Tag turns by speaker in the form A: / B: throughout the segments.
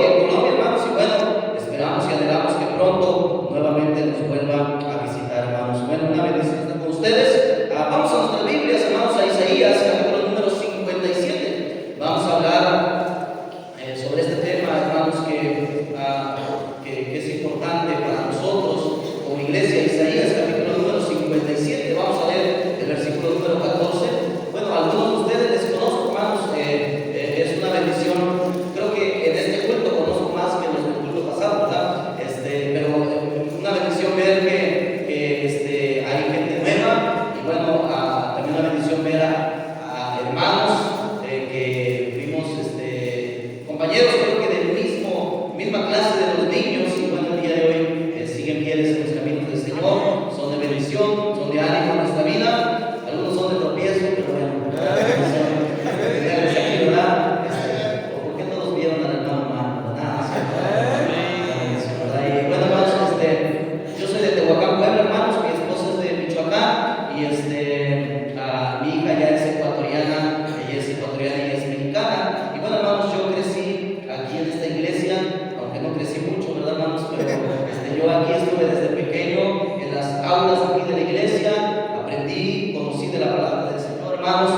A: y en Colombia, hermanos, y bueno, esperamos y anhelamos que pronto nuevamente nos vuelva a visitar, hermanos. Bueno, una bendición estar con ustedes. Vamos a nuestras Biblias, hermanos, a Isaías, capítulo número 57. Vamos a hablar sobre este tema, hermanos, que es importante para nosotros como iglesia. Isaías, capítulo número 57. Vamos a leer el versículo número 14. Bueno, algunos de ustedes les conozco, hermanos, es una bendición. Creo que en este culto conozco más que en los del culto pasado, ¿verdad? Pero una bendición ver que hay gente nueva, y bueno, también una bendición ver a hermanos que fuimos compañeros, creo que del misma clase de los niños, y bueno, el día de hoy siguen fieles en los caminos del Señor, son de bendición, son de ánimo en nuestra vida. Algunos son de tropiezo, pero bueno, ¿verdad? ¿Por qué todos vieron al hermano Marco? Y bueno, hermanos, yo soy de Tehuacán, Puebla, hermanos, mi esposa es de Michoacán, y mi hija ya es ecuatoriana, ella es mexicana. Y bueno, hermanos, yo crecí aquí en esta iglesia, aunque no crecí mucho, ¿verdad, hermanos? Pero yo aquí estuve desde pequeño en las aulas aquí de la iglesia, aprendí, conocí de la palabra del Señor, hermanos.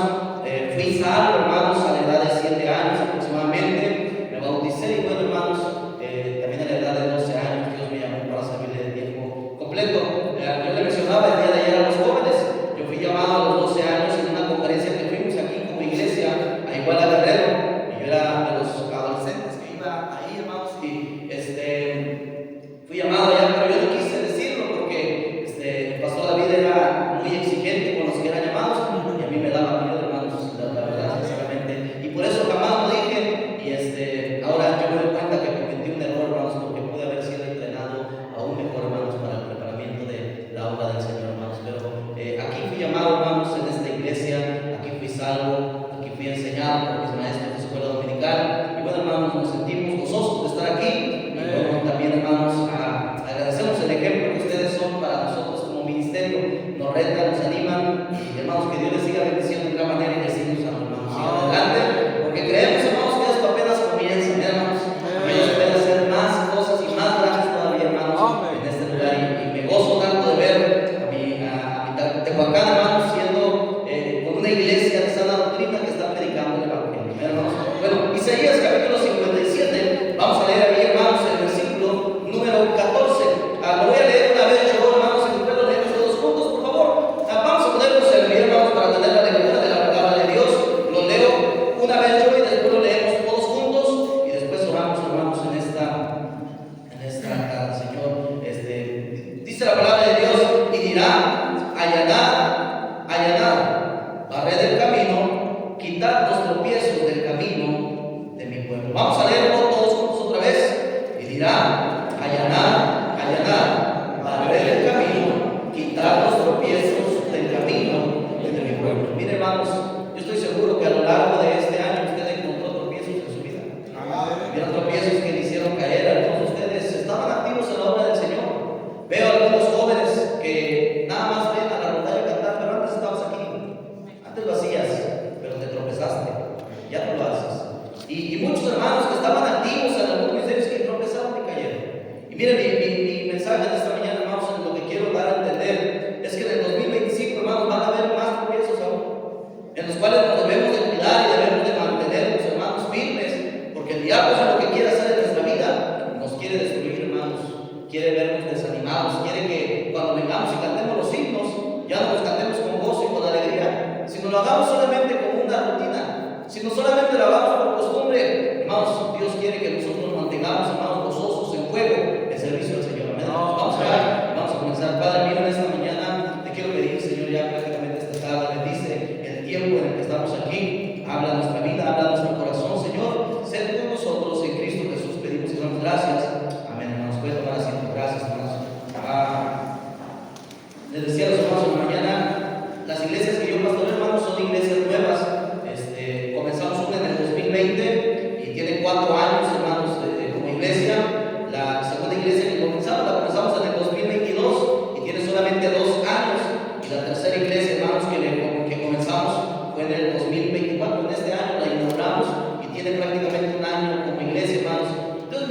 A: Fui salvo, hermanos, a la edad de 7 años aproximadamente, me bauticé, y bueno, hermanos, también a la edad de 12 años Dios me llamó para servirle de tiempo completo. Yo le mencionaba el día de ayer a los jóvenes, yo fui llamado a los 12 años en una conferencia que fuimos aquí como iglesia a Iguala Guerrero, y yo era de los adolescentes que iba ahí, hermanos, y fui llamado allá, pero yo no quise decirlo porque el pastor David era muy exigente con los que eran llamados, y a mí me daba miedo, hermanos, la verdad, sinceramente, y por eso jamás lo dije. Y ahora yo me doy cuenta que cometí un error, hermanos, porque pude haber sido entrenado aún mejor, hermanos, para el preparamiento de la obra del Señor, hermanos. Pero aquí fui llamado, hermanos, en esta iglesia, aquí fui salvo, aquí fui enseñado por mis maestros de escuela dominical, y bueno, hermanos, nos sentimos gozosos de estar aquí. Y bueno, también, hermanos, agradecemos el ejemplo que ustedes son para nosotros como ministerio, nos retan, nos animan, y hermanos, que Dios les siga bendiciendo de otra manera y les siga usando, hermanos. Sigan adelante, porque creemos, hermanos, que esto apenas comienza, hermanos. Dios puede hacer más cosas y más grandes todavía, hermanos, en este lugar, y me gozo tanto de ver a mi Tehuacán, hermanos, siendo con una iglesia de sana doctrina que está predicando el evangelio, hermanos. Bueno, Isaías capítulo 57, vamos a leer ahí, hermanos, el versículo número 14. Lo voy a leer una vez yo, hermanos, y después lo leemos todos juntos, por favor. Vamos a ponernos en pie, hermanos, para tener la lectura de la palabra de Dios. Lo leo una vez yo y después lo leemos todos juntos, y después oramos, hermanos, en esta Señor. Dice la palabra de Dios, y dirá: allanad, allanad, barred el camino, quitad los tropiezos del camino de mi pueblo. Vamos a leerlo todos juntos otra vez. Y dirá: allanad, allanad, barred el camino, quitad los tropiezos del camino de mi pueblo. Miren, hermanos, yo estoy seguro que a lo largo de este año usted encontró tropiezos en su vida. Vieron tropiezos que le hicieron caer. Algunos de ustedes estaban activos en la obra del Señor. Veo algunos jóvenes que nada más ven a la rondalla cantar, pero antes estabas aquí. Antes lo hacías, pero te tropezaste. Ya no lo haces. Y muchos hermanos que estaban activos en algunos ministerios que tropezaron y cayeron. Y miren, mi mensaje de esta mañana, hermanos, lo que quiero dar a entender es que en el 2025, hermanos, van a haber más tropiezos aún, en los cuales nos debemos de cuidar y debemos de mantenernos, hermanos, firmes, porque el diablo es lo que quiere hacer en nuestra vida. Nos quiere destruir, hermanos, quiere vernos desanimados, quiere que cuando vengamos y cantemos los himnos, ya no los cantemos con gozo y con alegría, sino lo hagamos solamente como una rutina, sino solamente lo hagamos por costumbre. Hermanos, Dios quiere que nosotros nos mantengamos, hermanos, gozosos en fuego, en servicio al Señor. Amén. Vamos a orar, vamos a comenzar. Padre mío, en esta mañana te quiero pedir, Señor, ya prácticamente esta tarde, bendice el tiempo en el que estamos aquí, habla nuestra vida, habla nuestro corazón, Señor, sé con nosotros en Cristo Jesús, pedimos y damos gracias. Amén, hermanos. Pueden tomar asiento. Gracias, hermanos. Les decía a los hermanos en la mañana, las iglesias que yo pastoreo, hermanos, son iglesias nuevas. Comenzamos una en el 2020 y tiene 4 años, hermanos, como iglesia. La segunda iglesia que comenzamos en el 2022 y tiene solamente 2 años. Y la tercera iglesia, hermanos, que comenzamos fue en el 2024. En este año la inauguramos y tiene prácticamente 1 año como iglesia, hermanos. Entonces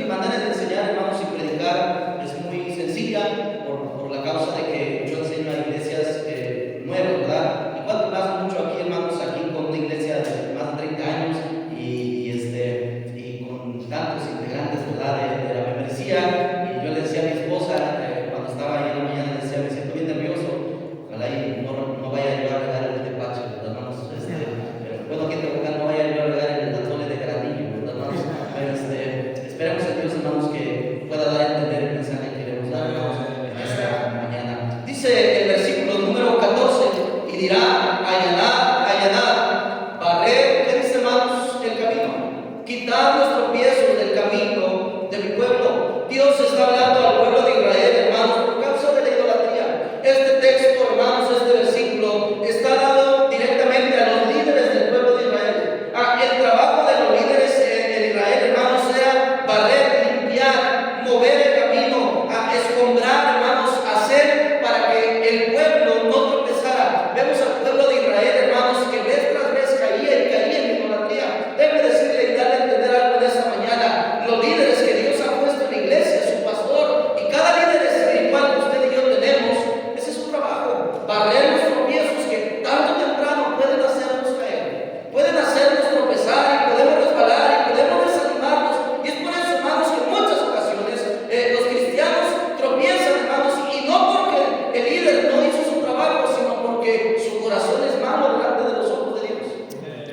A: esperemos en Dios, hermanos, que pueda dar a entender el mensaje que queremos dar, hermanos, en esta mañana. Dice el versículo número 14, y dirá: allanad, allanad, barrer, ¿qué dice, hermanos? El camino, quitar los tropiezos del camino de mi pueblo. Dios está hablando al pueblo de Israel, hermanos, por causa de la idolatría. Este texto, hermanos, este versículo está dado directamente a los líderes del pueblo de Israel. El trabajo de los líderes en Israel, hermanos, era barrer, limpiar, mover el camino, escombrar, hermanos, hacer para que el pueblo no tropezara. Vemos al pueblo de Israel, hermanos, que vez tras vez caía y caía en idolatría. Déjeme decirle y darle a entender algo en esta mañana. Los líderes que Dios ha puesto en la iglesia, su pastor y cada líder espiritual que usted y yo tenemos, ese es su trabajo: barrer los tropiezos que tarde o temprano pueden hacernos caer, pueden hacernos tropezar, y podemos resbalar y podemos desanimarnos. Y es por eso, hermanos, que en muchas ocasiones los cristianos tropiezan, hermanos, y no porque el líder no hizo su trabajo, sino porque su corazón es malo delante de los ojos de Dios.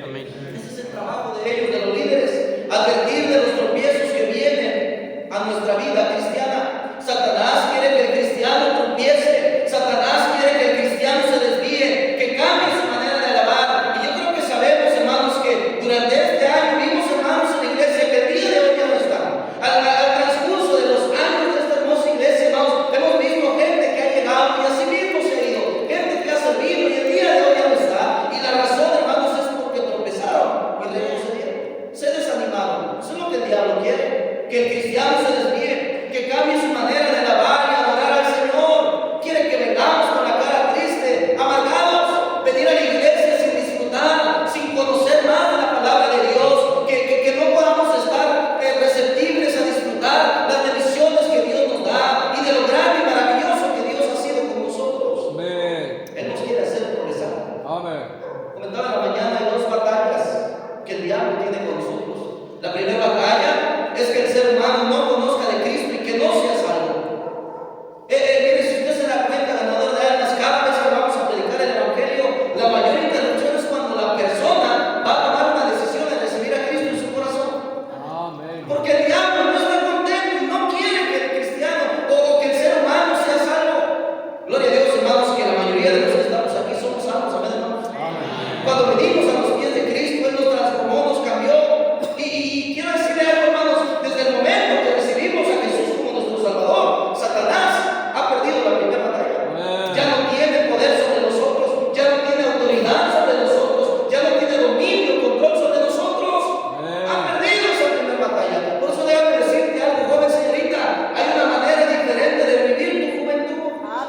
A: Amén. Ese es el trabajo de ellos, de los líderes: advertir de los tropiezos que vienen a nuestra vida cristiana. Satanás quiere que el cristiano tropiece, Satanás quiere que el cristiano se desvíe, que cambie su manera de alabar. Y yo creo que sabemos, hermanos, que durante este año vimos, hermanos, en la iglesia que el día de hoy ya no está. Al transcurso de los años de esta hermosa iglesia, hermanos, hemos visto gente que ha llegado y así mismo se ha ido, gente que ha servido y el día de hoy ya no está. Y la razón, hermanos, es porque tropezaron y retrocedieron, se desanimaron. Eso es lo que el diablo quiere: que el cristiano se desvíe, que cambie su manera de alabar y adorar al Señor. Quiere que vengamos con la cara triste, amargados, venir a la iglesia sin disfrutar, sin conocer más de la palabra de Dios, que no podamos estar receptibles a disfrutar las bendiciones que Dios nos da y de lo grande y maravilloso que Dios ha sido con nosotros.
B: Amén.
A: Él nos quiere hacer progresar.
B: Amén.
A: Comentaba en la mañana, hay dos batallas que el diablo tiene con nosotros. La primera batalla es que el ser humano no conozca de Cristo y que no sea salvo. Mire, si usted se da cuenta, ganador de almas, cada vez que vamos a predicar el Evangelio, la mayor interrupción es cuando la persona va a tomar una decisión de recibir a Cristo en su corazón.
B: Amén.
A: Porque el diablo no está contento y no quiere que el cristiano o que el ser humano sea salvo. Gloria a Dios, hermanos, que la mayoría de los que estamos aquí somos salvos. Amén, hermanos. Cuando venimos a los pies de Cristo, Él nos transformó, nos cambió. Y quiero decirle algo, hermanos: desde el momento que recibimos a Jesús como nuestro Salvador, Satanás ha perdido la primera batalla. Ya no tiene poder sobre nosotros, ya no tiene autoridad sobre nosotros, ya no tiene dominio, control sobre nosotros. Ha perdido esa primera batalla. Por eso déjame decirte algo, joven señorita: hay una manera diferente de vivir tu juventud.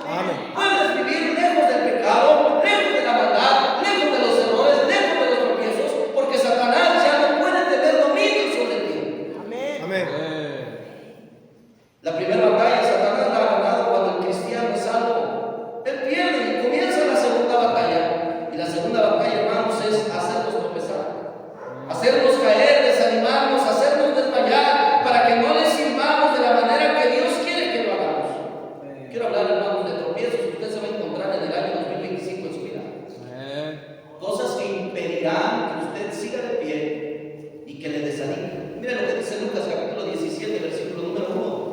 B: Amén.
A: Puedes vivir lejos del pecado, lejos de la maldad, lejos de los errores, lejos de los tropiezos, porque Satanás ya no puede tener dominio sobre ti.
B: Amén.
A: La primera batalla Satanás la ha ganado cuando el cristiano es salvo. Él pierde y comienza la segunda batalla. Y la segunda batalla, hermanos, es hacernos tropezar, hacernos caer, desanimarnos, hacernos desmayar, para que no le sirvamos de la manera que Dios quiere que lo hagamos. Quiero hablar, hermanos, de tropiezos que usted se va a encontrar en el año 2025 en su vida. Cosas que impedirán que usted siga de pie y que le desanimen. Mira lo que dice Lucas capítulo 17, versículo número 1.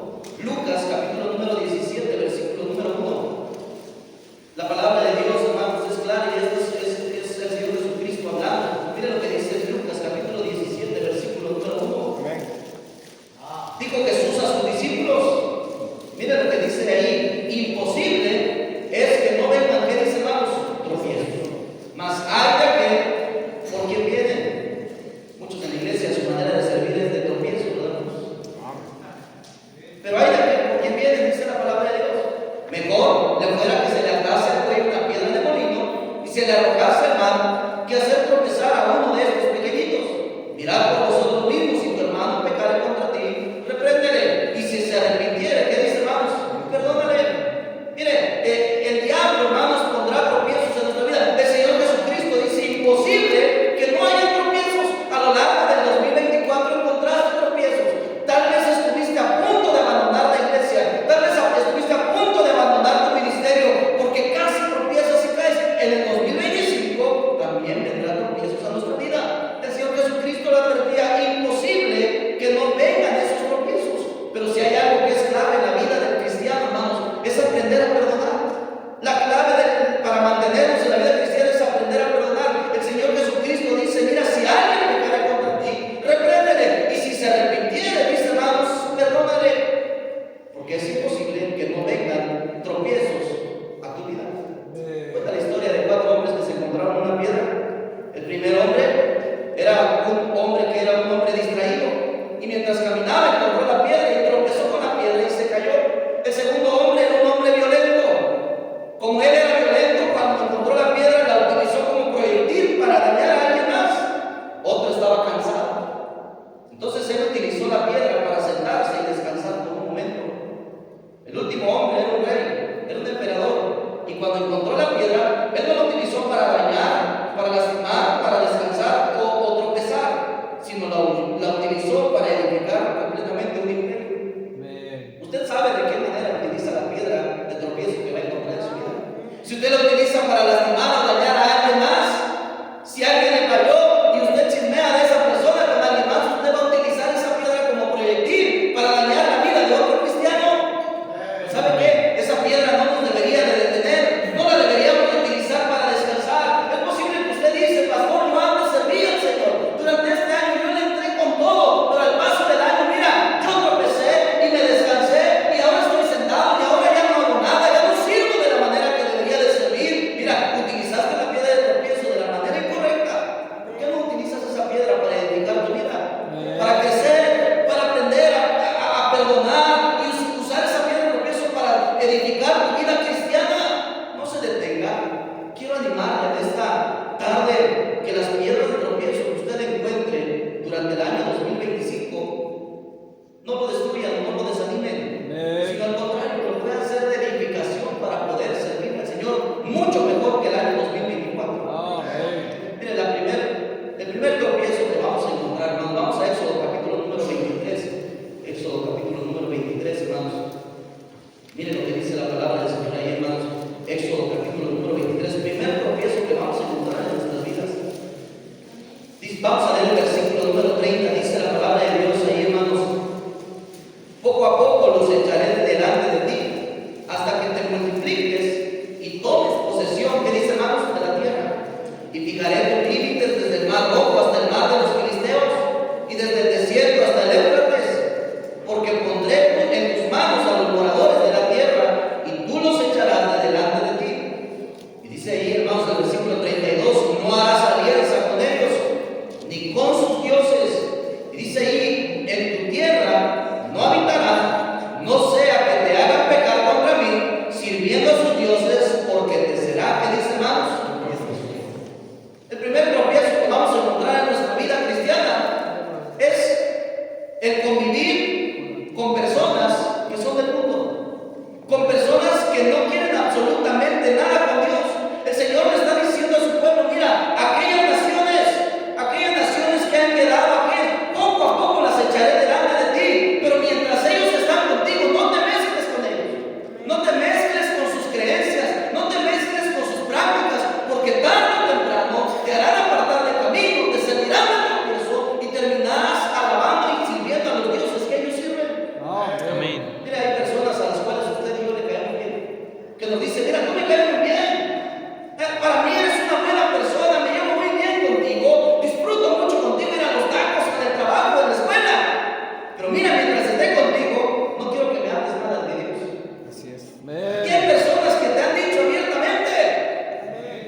A: perdonar y usar esa piedra de tropiezo para edificar tu vida cristiana. No se detenga. Quiero animarle en esta tarde que las piedras de tropiezo que usted encuentre durante el año 2025 no lo destruyan, no lo desanimen, sino al contrario, lo puedan hacer de edificación para poder servir al Señor mucho mejor que el año 2024. Mire, el primer tropiezo que vamos a encontrar, hermanos, vamos a Éxodo capítulo número 23. Éxodo capítulo número 23, hermanos. Miren lo que dice la palabra del Señor ahí, hermanos. Éxodo capítulo número 23. El primer tropiezo que vamos a encontrar en nuestras vidas. Vamos a leer el versículo número 30. Dice la palabra de Dios ahí, hermanos. Poco a poco los echaré delante de ti, hasta que te multipliques y tomes posesión, que dice, hermanos, de la tierra. Y fijaré tus límites desde el mar Rojo hasta el mar de los filisteos, y desde el desierto hasta el Éufrates, porque pondré en tus manos a los moradores de la tierra, y tú los echarás de delante de ti. Y dice ahí, hermanos, el versículo 32, no harás alianza con ellos, ni con sus dioses. Y dice ahí, en tu tierra no habitarán, no sea que te hagan pecar contra mí, sirviendo a sus dioses, porque te será, que dice, hermanos. El primer tropiezo que vamos a encontrar en nuestra vida cristiana es el convivir con personas que son del mundo, con personas que no quieren absolutamente nada con Dios. El Señor le está diciendo a su pueblo, mira, aquellas naciones que han quedado aquí, poco a poco las echaré delante de ti, pero mientras ellos están contigo, no te mezcles con ellos, no te mezcles con sus creencias, no te mezcles con sus prácticas, porque tarde o temprano te harán apartar del camino, te servirán de tropiezo y terminarás alabando y sirviendo a los dioses que ellos sirven.
B: Amén.
A: Mira, hay personas a las cuales usted y yo le caemos bien, que nos dicen, mira, tú me caes muy bien, para mí eres una buena persona, me llevo muy bien contigo, disfruto mucho contigo, ir a los tacos, en el trabajo, en la escuela, pero mira, mientras esté contigo, no quiero que me hables nada de Dios.
B: Así es.
A: Y hay personas que te han dicho abiertamente,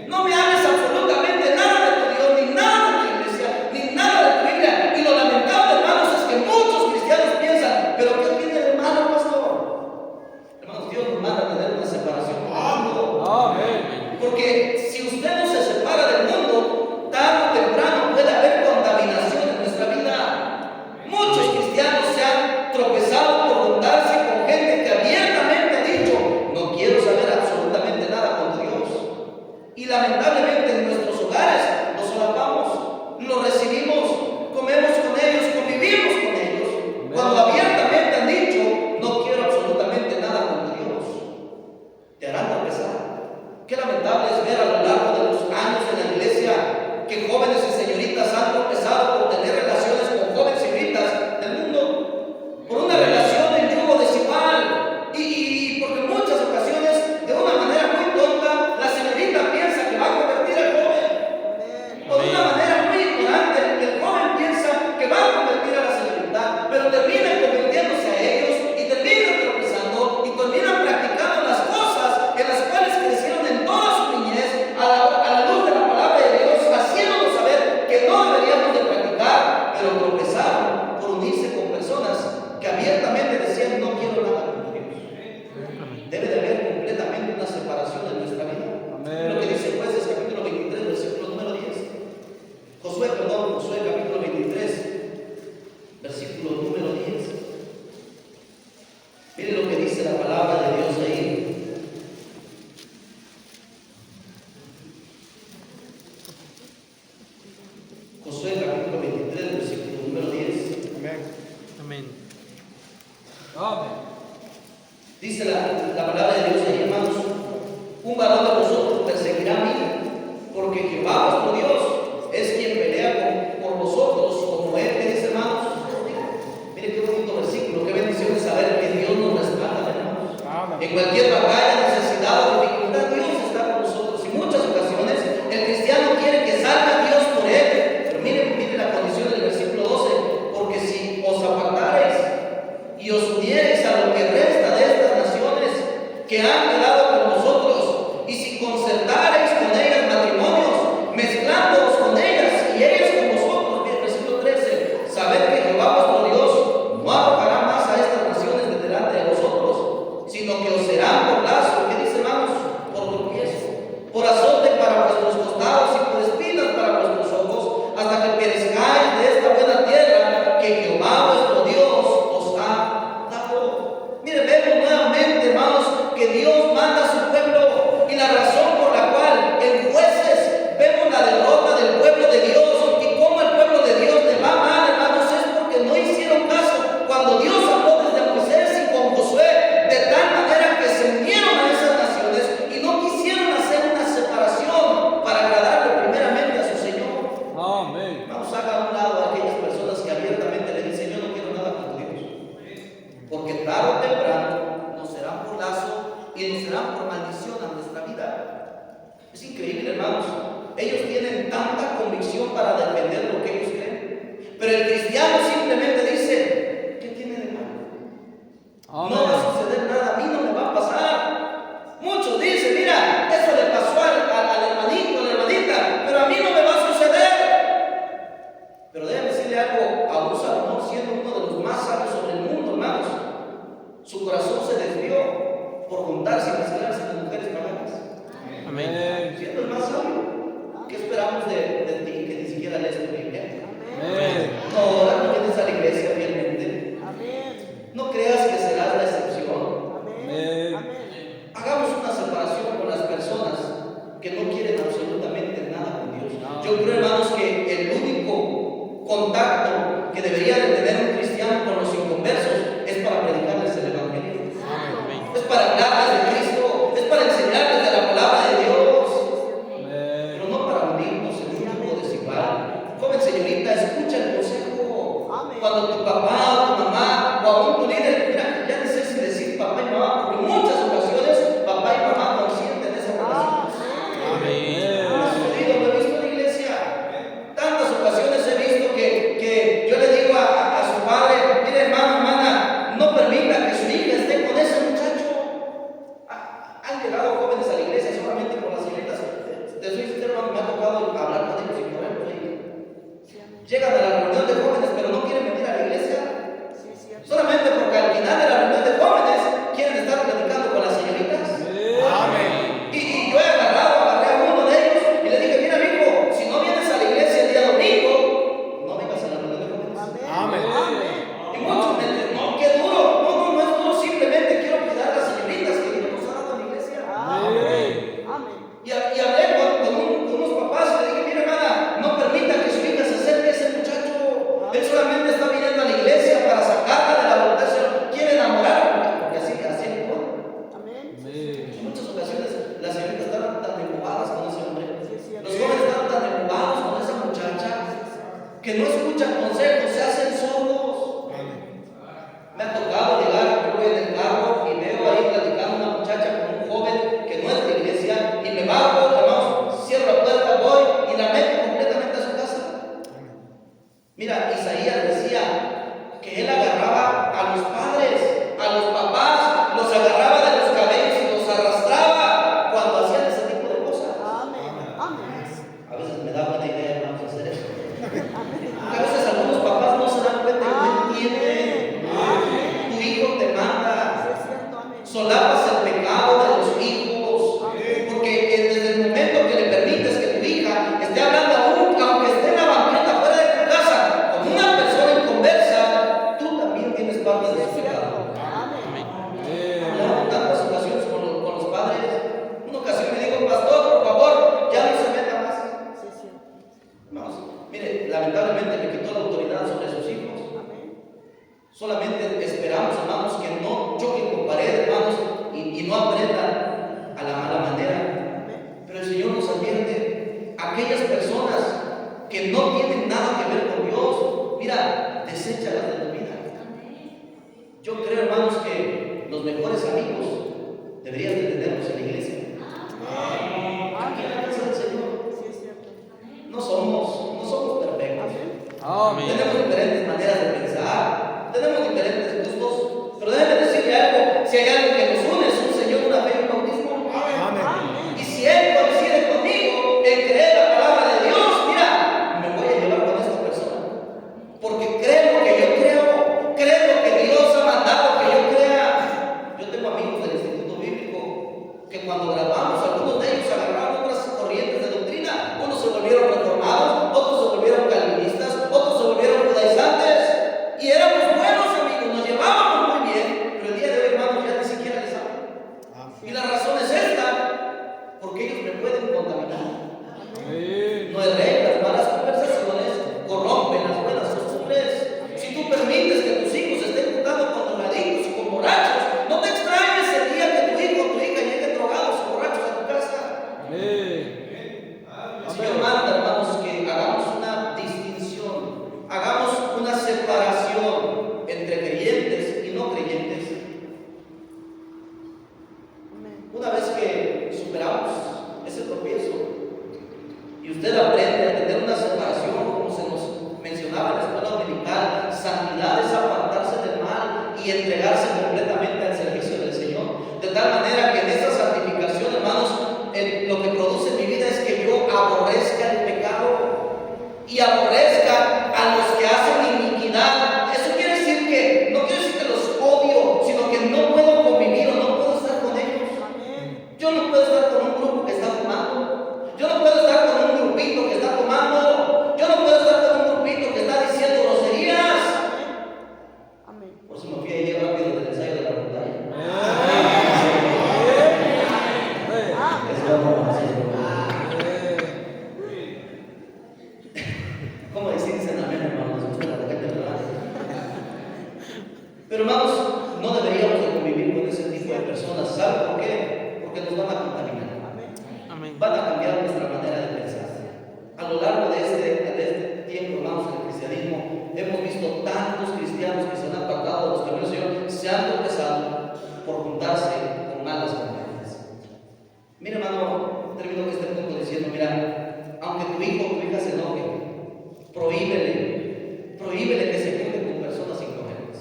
A: no me hables absolutamente nada de tu Dios, ni nada de tu iglesia, ni nada de tu Biblia. Y lo lamentable, hermanos, es que muchos cristianos piensan, pero ¿qué tiene de malo, pastor? Hermanos, Dios nos manda a tener una separación con el mundo.
B: Amén.
A: Porque si usted no se separa del mundo, tarde o temprano puede haber contaminación en nuestra vida. Muchos cristianos se han tropezado por juntarse con gente que abiertamente ha dicho, no quiero saber absolutamente nada con Dios. Y lamentablemente en nuestros hogares los solapamos, los recibimos, comemos con ellos, convivimos con ellos, cuando abiertamente han dicho, no quiero absolutamente nada con Dios. Te harán tropezar. Qué lamentable es ver a lo largo de los años en la iglesia que jóvenes y señoritas han tropezado por tener relaciones con jóvenes y señoritas del mundo, por una relación en yugo desigual, y porque en muchas ocasiones, de una manera muy tonta, la señorita piensa que va a convertir al joven, o de una manera muy ignorante, el joven piensa que va a convertir a la señorita, pero termina convirtiéndose a ellos y terminan tropezando y terminan practicando las cosas en las cuales crecieron en toda su niñez a la luz de la palabra de Dios, haciéndonos saber que no deberíamos de practicar, pero tropezaron por unirse con personas que abiertamente decían, no quiero nada con Dios. Debe de haber completamente una separación en nuestra vida.
B: Amén.
A: Lo que dice Jueces capítulo 23, versículo número 10. Josué capítulo 23, versículo número 10. Mire lo que dice la palabra de Dios ahí. Josué capítulo 23, versículo número 10.
B: Amén. Amén.
A: Dice la palabra de Dios ahí, hermanos, un varón de vosotros perseguirá a mí, porque Jehová vuestro Dios es quien pelea por vosotros, como él, que dice, hermanos. Mire qué bonito versículo, qué bendición es saber que Dios nos respalda, hermanos. En cualquier batalla, necesidad o dificultad, Dios está con nosotros. Y muchas ocasiones el cristiano quiere que salga Dios por él. Pero mire la condición del versículo 12, porque si os apartareis y os uniereis a lo que resta de estas naciones que han quedado con vosotros, y si concertareis con ellas matrimonios, mezclándoos con ellas y ellas con vosotros, versículo 13, sabed que Jehová vuestro Dios no arrojará más a estas naciones porque tarde o temprano nos serán por lazo y nos serán por maldición a nuestra vida. Es increíble, hermanos. Ellos tienen tanta convicción para defender lo que ellos creen, pero el cristiano simplemente dice: ¿qué tiene de malo? No va a suceder nada, a mí no me va a pasar. Muchos dicen: mira, eso le pasó al hermanito, a la hermanita, pero a mí no me va a suceder. Pero déjame decirle algo: aún Salomón, siendo uno de los más sabios sobre el mundo, hermanos, su corazón se desvió por juntarse y mezclarse con mujeres paganas.
B: Amén.
A: Siendo el más sabio, ¿qué esperamos de ti que ni siquiera lees tu Biblia?
B: Amén.
A: No oras, no vienes a la iglesia fielmente. No creas que serás la excepción.
B: Amén.
A: Hagamos una separación con las personas que no quieren absolutamente nada con Dios. Yo creo, hermanos, que el único contacto que debería de tener un cristiano con los inconversos es para predicarles el Evangelio. Es para hablarles de Cristo, es para enseñarles de la palabra de Dios, pero no para unirnos en un grupo desigual. Joven señorita, escucha el consejo. Cuando tu papá o tu mamá o aún tu líder, mira, ya no sé si decir papá y mamá, porque en muchas ocasiones papá y mamá no sienten esa relación. Lo he visto en la iglesia. Tantas ocasiones he visto que yo le digo a su padre: mire, hermano, hermana, no permita que su hija esté con ese muchacho. Han llegado jóvenes a la iglesia solamente por las señoritas. Te soy sincero, hermano, me ha tocado hablar con ellos y por ejemplo, llegan a la reunión de jóvenes, pero no quieren venir a la iglesia. Solamente porque al final de la reunión de jóvenes quieren estar platicando con las señoritas. Y yo agarré a uno de ellos y le dije: mira, amigo, si no vienes a la iglesia el día domingo, no vengas a la reunión de jóvenes. Y muchos me dicen: no, qué duro. No es duro, simplemente quiero cuidar a las señoritas que Dios nos ha dado en la iglesia. Y hablé con unos papás y le dije: mira, hermana, no permita que su hija se acerque a ese muchacho. Él solamente está viniendo a la iglesia para sacarla de la voluntad del Señor. Quiere enamorarla, porque así es bueno. En muchas ocasiones las señoritas están tan embobadas con ese hombre. Los jóvenes están tan embobados con esa muchacha que no escuchan consejos, se hacen sordos. Me ha tocado llegar, yo voy en el carro y veo ahí platicando una muchacha con un joven que no es de la iglesia, y me bajo, hermanos, cierro la puerta, voy y la meto completamente a su casa. Mira, Isaías decía que él agarraba a los padres, a los papás, los agarraba de los cabellos y los arrastraba cuando hacían ese tipo de cosas. A veces me da buena idea, hermanos, hacer eso. A veces algunos papás no se dan cuenta y no entienden. Tu hijo te manda. Solapas el pecado de los hijos, porque desde el momento que le permites que tu hija esté hablando aunque esté en la banqueta fuera de tu casa, con una persona inconversa, tú también tienes parte de su pecado. Hablaba en tantas ocasiones con los padres. Una ocasión me dijo: pastor, por favor, ya no se meta más. Hermanos, mire, lamentablemente me quitó la autoridad sobre sus hijos. Solamente esperamos, hermanos, que no choquen con pared, hermanos, y no aprendan a la mala manera. Pero el Señor nos advierte: aquellas personas que no tienen nada que ver con Dios, mira, deséchalas de tu vida. Yo creo, hermanos, que los mejores amigos deberían de tenerlos en la iglesia. Aquí en la casa del Señor no somos perfectos. Tenemos diferentes maneras de pensar, tenemos diferentes gustos, pero déjenme decirle algo: si hay algo que nos une, es un Señor, una fe y un bautismo. Y si Él coincide conmigo en creer la palabra de Dios, mira, me voy a llevar con esta persona, porque creo lo que yo creo lo que Dios ha mandado que yo crea. Yo tengo amigos del Instituto Bíblico que cuando grabamos, algunos de ellos agarraron otras corrientes de doctrina. Unos se volvieron reformados, otros se volvieron calvinistas, otros se volvieron judaizantes, y éramos buenos amigos, nos llevábamos muy bien. Pero el día de hoy, hermanos, ya ni siquiera completamente al servicio del Señor. De tal manera que en esta santificación, hermanos, lo que produce en mi vida es que yo aborrezca el pecado y aborrezca a los que hacen iniquidad. Eso quiere decir que, no quiere decir que los odio, sino que no puedo convivir o no puedo estar con ellos. Yo no puedo estar con un grupo que está fumando. Yo no puedo estar con un grupito que está tomando. Yo no puedo estar con un grupito que está diciendo groserías. Por eso me fui ayer rápido del ensayo de la pantalla. Es broma, sí, es broma. ¿Cómo dicen amén, hermanos? Pero hermanos, no deberíamos de convivir con ese tipo de personas. ¿Saben por qué? Porque nos van a contaminar.
B: Amén.
A: Van a cambiar nuestra manera de pensar. A lo largo de este tiempo, hermanos, en el cristianismo, hemos visto tantos cristianos que se han apartado de los caminos del Señor, se han tropezado por juntarse con malas compañías. Mira, hermano, termino este punto diciendo, mira, aunque tu hijo o tu hija se enoje, prohíbele que se junte con personas incoherentes.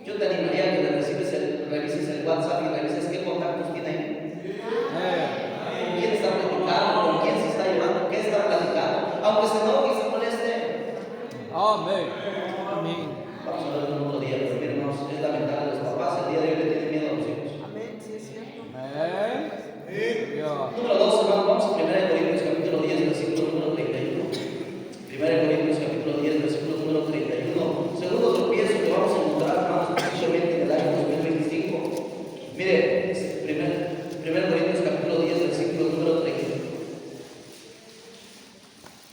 A: Yo te animaría a que revises el WhatsApp y revises qué contactos tiene ahí. ¿Con quién está platicando? ¿Con quién se está llevando? ¿Qué está platicando? Aunque se enoje y se moleste.
B: Amén. Amén.
A: Vamos a ver otro día, pero miren, hermanos, es lamentable. Los papás el día de hoy le tienen miedo a los hijos.
B: Amén. Dios.
A: Número 2, hermanos, vamos a 1 Corintios capítulo 10, versículo número 31. 1 Corintios capítulo 10, versículo número 31. Segundo tropiezo que vamos a encontrar, hermanos, posiblemente en el año 2025. Mire, 1 Corintios capítulo 10, versículo número 31.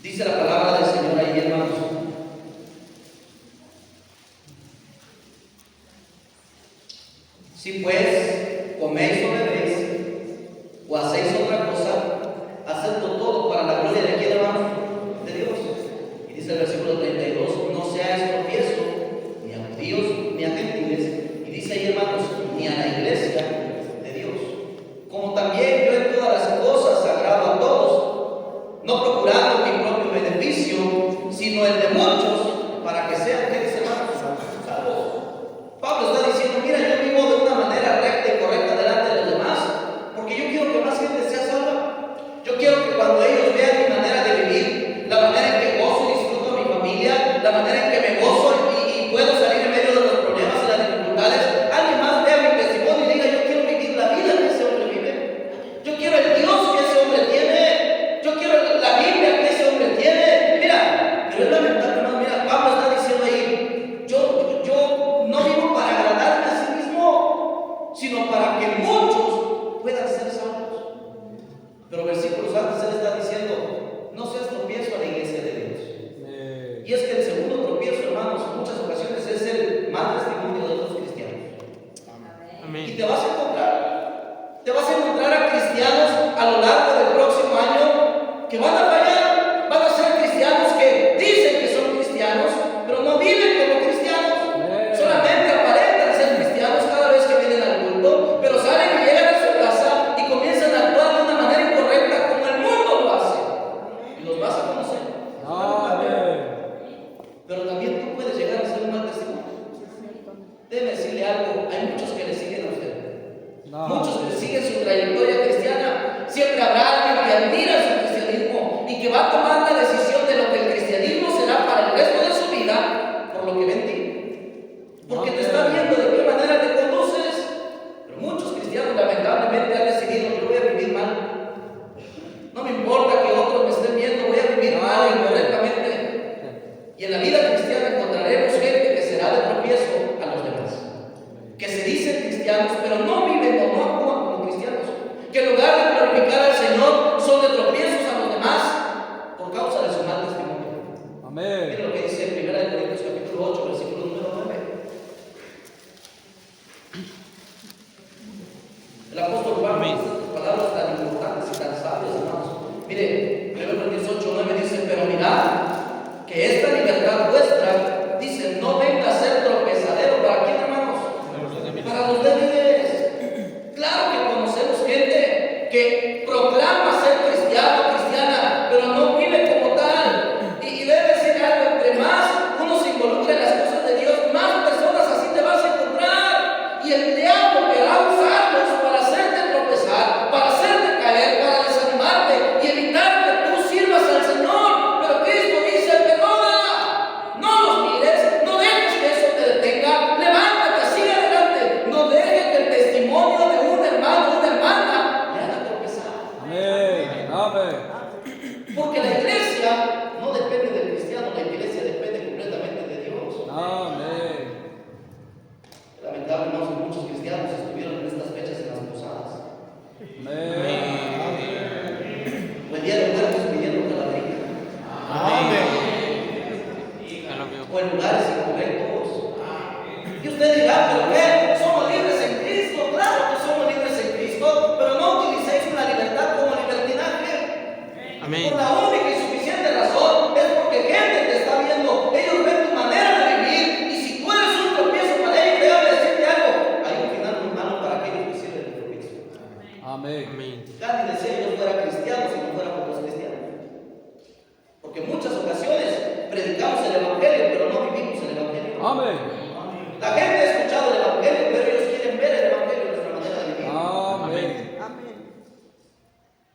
A: Dice la palabra del Señor ahí, hermanos. Si pues coméis o bebéis o hacéis otra cosa, hacedlo todo para la gloria de quién, hermanos, de Dios. Y dice el versículo 32, no seáis tropiezo ni a judíos ni a gentiles. Y dice ahí, hermanos, ni a la iglesia de Dios. Como también yo en todas las cosas agrado a todos, no procurando mi propio beneficio, sino el de muchos, para que sean, ¿qué dice, hermanos? Salvos. Pablo está diciendo, mira, yo vivo de una manera recta y correcta delante de los demás, porque yo quiero que más gente sea salva. Yo quiero que cuando ellos vean mi manera de vivir, la manera en que gozo y disfruto a mi familia, la manera en que me gozo y puedo salir en medio de los problemas y las dificultades, alguien más vea mi testimonio y diga, yo quiero vivir la vida que ese hombre vive. Yo quiero el Dios que ese hombre tiene. Yo quiero la Biblia que ese hombre tiene. Mira, pero es lamentable, hermano. Mira, Pablo está diciendo ahí, yo no vivo para agradarme a sí mismo, sino para que muchos puedan ser salvos. Pero versículos antes él está diciendo, no seas tropiezo a la iglesia de Dios. Y es que el segundo tropiezo, hermanos, en muchas ocasiones es el mal testimonio de otros cristianos. Y
B: Amén.
A: te vas a encontrar a cristianos a lo largo del próximo año que van a fallar, van a ser cristianos que dicen que son cristianos, pero no viven como cristianos. Solamente aparentan ser cristianos cada vez que vienen al culto, pero salen y llegan a su casa y comienzan a actuar de una manera incorrecta como el mundo lo hace. Y los vas a conocer.
B: Amén.
A: Pero también tú puedes llegar a ser un mal testimonio. Déjeme decirle algo, hay muchos que le siguen a usted. Muchos que siguen su trayectoria cristiana. Siempre habrá alguien que admira su cristianismo y que va a tomar la decisión de lo que el cristianismo será para el resto de su vida por lo que ve en ti. Porque te está viendo de qué manera te conduces. Pero muchos cristianos lamentablemente han decidido, yo voy a vivir mal. No me importa que otros me estén viendo, voy a vivir mal e incorrectamente. Y en la vida cristiana encontraremos gente que será de tropiezo a los demás, que se dicen cristianos, pero no viven o no actúan como cristianos, que en lugar de glorificar al Señor, son de tropiezos a los demás por causa de su mal testimonio.
B: Amén.
A: Miren lo que dice en 1 Corintios capítulo 8, versículo número 9. El apóstol Juan dice palabras tan importantes y tan sabias, hermanos. Mire, 1 Corintios 8, 9 dice, pero mirad que esta libertad vuestra, dice, no venga a ser tropezadero. ¿Para quién, hermanos? Para los débiles. Claro que conocemos gente que proclama ser cristiano, cristiana, pero no vive como tal. Y debe decir algo, entre más uno se involucra en las cosas de Dios, más personas así te vas a encontrar. Y el diablo querrá usarlos para hacerte tropezar, para hacerte caer, para desanimarte y evitar que tú sirvas al Señor. Pero Cristo dice: perdona, no los mires, no dejes que eso te detenga, levántate, sigue adelante, no dejes que el testimonio de un hermano o una hermana le haga tropezar.
B: Amén. Amén.
A: Porque la iglesia no depende del cristiano, la iglesia depende completamente de Dios.
B: Amén.
A: Lamentablemente muchos cristianos estuvieron en estas fechas en las posadas.
B: Amén.
A: O el día de muertos pidiendo calaverita.
B: Amén.
A: O en lugares incorrectos. Y usted dirá: ¿pero qué? ¿Somos libres en Cristo? Claro que somos libres en Cristo, pero no utilicéis una libertad como libertinaje.
B: Amén.
A: Por la única y suficiente razón es porque gente te está viendo, ellos ven tu manera de vivir, y si tú eres un tropiezo para ellos, déjame decirte algo: hay un final muy malo para aquellos que sirven de tropiezo.
B: Amén.
A: Gandhi decía: yo fuera cristiano si no fuera por los cristianos. Porque en muchas ocasiones predicamos el evangelio, pero no vivimos el evangelio.
B: Amén.
A: La gente ha escuchado el evangelio, pero ellos quieren ver el evangelio en nuestra manera de vivir.
B: Amén.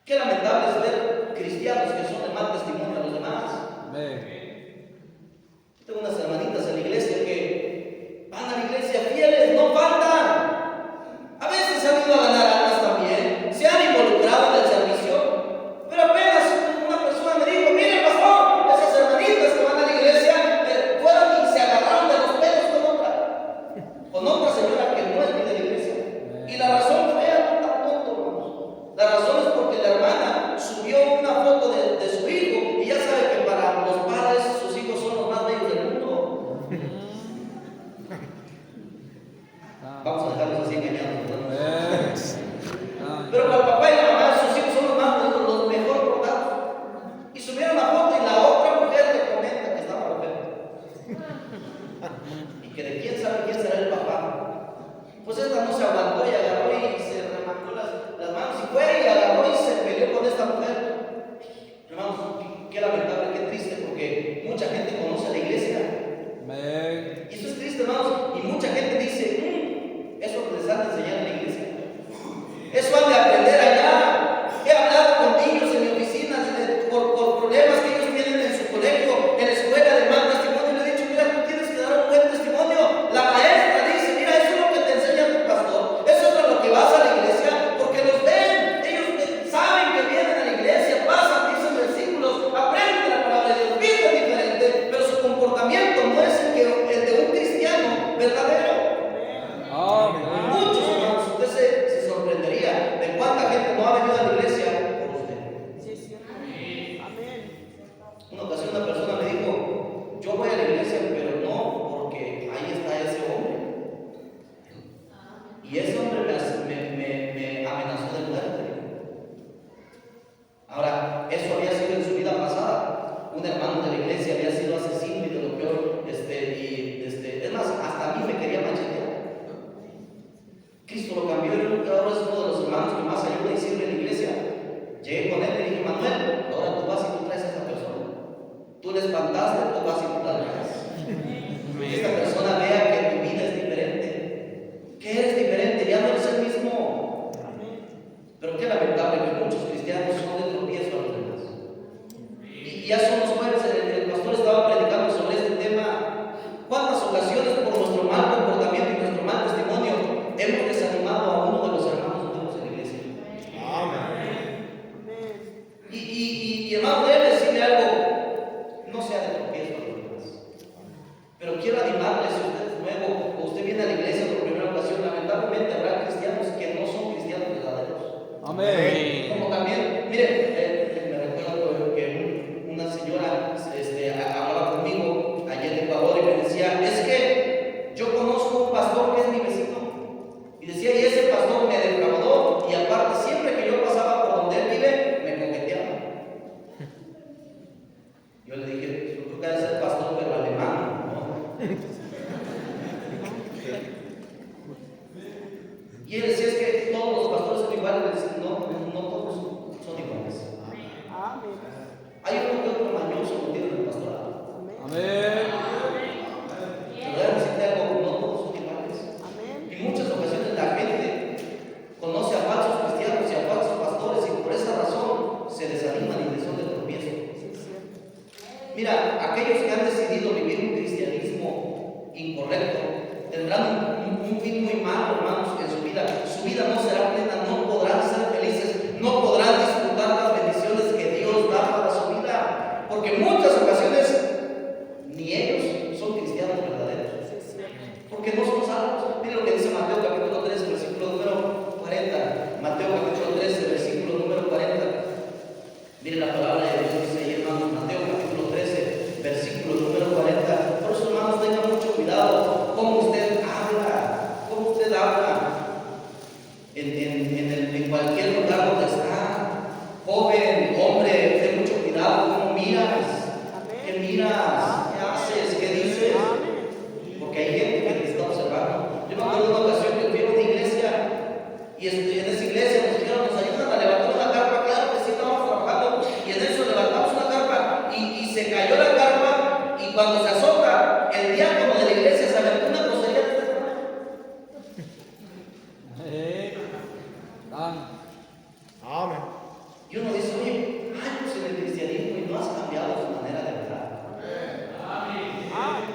A: Qué lamentable es ver cristianos que son de mal testimonio a los demás.
B: Amén.
A: Tengo unas hermanitas en la iglesia que van a la iglesia fieles, no faltan. A veces han ido a ganar almas también, se han involucrado en el servicio, pero apenas una persona me dijo: mire, pastor, esas hermanitas que van a la iglesia fueron y se agarraron de los pelos con otra señora que no es ni de la iglesia. Y la razón fue algo tan tonto, hermanos. La razón es porque la hermana subió una foto de su hijo, y ya sabe que para los padres sus hijos son los más bellos del mundo. Vamos a dejarlos así engañados, ¿verdad? Pero para el papá y la mamá, sus hijos son los más bonitos, los mejor portados. Y subieron la foto y la otra mujer le comenta que estaba perfecta. Y que de quién sabe quién será el papá. Pues esta no se aguantó y agarró y se remangó las manos y fue y agarró y se peleó con esta mujer. Hermanos, qué lamentable, qué triste, porque mucha gente conoce la iglesia.
B: Amén.
A: Y esto es triste, hermanos, y mucha gente dice: eso que les han de enseñar en la iglesia, eso han de aprender allá. He hablado con niños en mi oficina por problemas que ellos tienen en su colegio, en la escuela, de mal testimonio, y le he dicho: mira, tú tienes que dar un buen testimonio. La maestra dice: mira, eso es lo que te enseña tu pastor, eso es lo que vas a la iglesia, porque los ven, ellos saben que vienen a la iglesia, pasan, dicen versículos, aprenden la palabra de Dios, viven diferente, pero su comportamiento no es el de un cristiano verdadero.
B: Amén.
A: Muchos hermanos, usted se sorprendería de cuánta gente no ha venido a la iglesia por usted. Una ocasión una persona me dijo: yo voy a la iglesia, pero no porque ahí está ese hombre. Y ese hombre me amenazó de muerte. Ahora, eso había sido en su vida pasada. Un hermano de la iglesia había sido asesino y de lo peor, es más, hasta a mí me quería machetear. Cristo lo cambió y ahora es uno de los hermanos que más ayuda y sirve en la iglesia. Llegué con él y le dije: Manuel, ahora tú vas y tú traes a esta persona. Tú le espantaste, tú vas y tú la traes. Que esta persona vea que tu vida es diferente, que eres diferente, ya no eres el mismo. Pero qué lamentable que muchos cristianos son de tropiezo a los demás. Y ya somos jueves, el pastor estaba predicando sobre este tema. ¿Cuántas ocasiones por nuestro mal comportamiento y nuestro mal testimonio hemos desanimado a uno de los hermanos nuevos en la iglesia? Y hermano, debe decirle algo: no sea de tropiezo a los demás. Pero quiero animarle, si usted es nuevo o usted viene a la iglesia por primera ocasión, lamentablemente habrá cristianos que no son cristianos verdaderos.
B: Amén.
A: Como también, mire, me recuerdo que una señora hablaba conmigo allá en Ecuador y me decía: es que yo conozco un pastor que es mi vecino. Y decía: y ese pastor me defraudó, y aparte siempre que yo pasaba por donde él vive, me coqueteaba. Yo le dije: yo creo que debe ser pastor, pero alemán, ¿no? Y él decía: es que todos los pastores son iguales. No todos son iguales. Hay uno que otro mañoso que tiene el pastorado.
B: Amén.
A: Pero déjame decirte algo: no todos son iguales. Y muchas ocasiones en cualquier lugar donde está. Joven, hombre, ten mucho cuidado cómo miras, qué miras, qué haces, qué dices, porque hay gente que te está observando. Yo me acuerdo de una ocasión que fui a una iglesia y en esa iglesia nos dijeron, nos ayudan a levantar una carpa. Claro que sí, estábamos trabajando y en eso levantamos una carpa y se cayó la carpa, y cuando se azota, el diácono de la iglesia se aventó una grosería de esta manera.
B: Amén.
A: Y uno dice, oye, años en el cristianismo y no has cambiado tu manera de hablar.